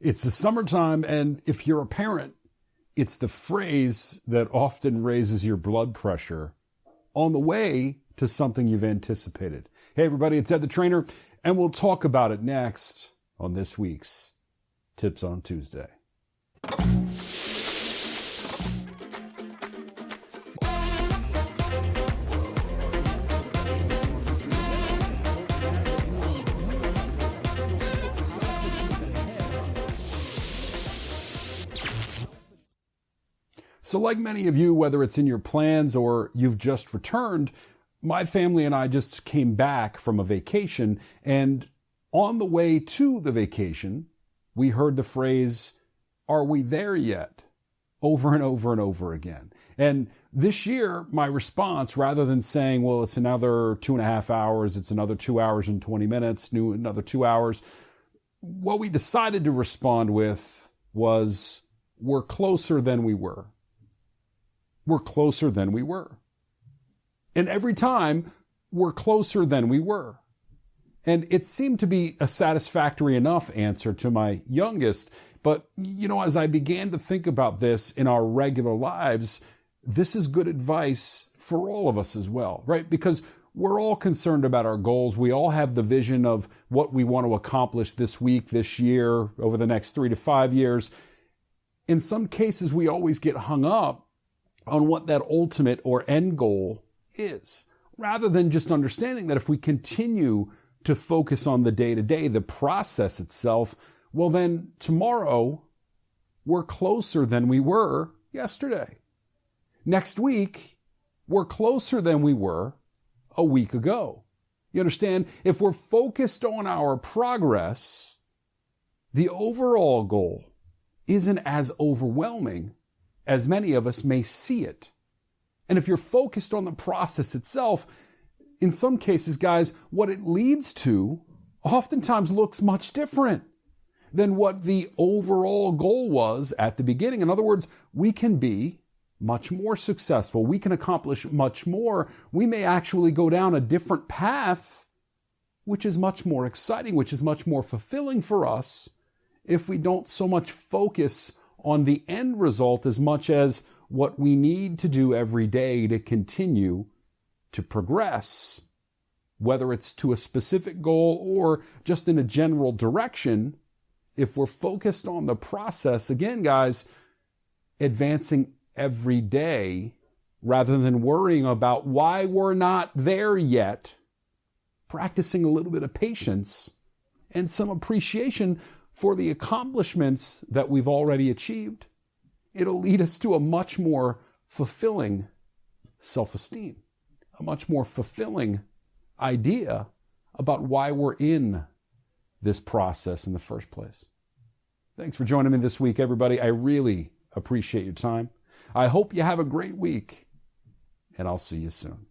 It's the summertime, and if you're a parent, it's the phrase that often raises your blood pressure on the way to something you've anticipated. Hey everybody, it's Ed the Trainer, and we'll talk about it next on this week's Tips on Tuesday. So like many of you, whether it's in your plans or you've just returned, my family and I just came back from a vacation, and on the way to the vacation, we heard the phrase, "Are we there yet?" over and over and over again. And this year, my response, rather than saying, well, it's another 2.5 hours, it's another 2 hours and 20 minutes, another 2 hours, what we decided to respond with was, we're closer than we were. We're closer than we were. And every time, we're closer than we were. And it seemed to be a satisfactory enough answer to my youngest. But, as I began to think about this in our regular lives, this is good advice for all of us as well, right? Because we're all concerned about our goals. We all have the vision of what we want to accomplish this week, this year, over the next 3 to 5 years. In some cases, we always get hung up on what that ultimate or end goal is, rather than just understanding that if we continue to focus on the day-to-day, the process itself, well then tomorrow we're closer than we were yesterday. Next week, we're closer than we were a week ago. You understand? If we're focused on our progress, the overall goal isn't as overwhelming as many of us may see it. And if you're focused on the process itself, in some cases, guys, what it leads to oftentimes looks much different than what the overall goal was at the beginning. In other words, we can be much more successful. We can accomplish much more. We may actually go down a different path, which is much more exciting, which is much more fulfilling for us if we don't so much focus on the end result as much as what we need to do every day to continue to progress, whether it's to a specific goal or just in a general direction. If we're focused on the process, again, guys, advancing every day rather than worrying about why we're not there yet, practicing a little bit of patience and some appreciation for the accomplishments that we've already achieved, it'll lead us to a much more fulfilling self-esteem, a much more fulfilling idea about why we're in this process in the first place. Thanks for joining me this week, everybody. I really appreciate your time. I hope you have a great week, and I'll see you soon.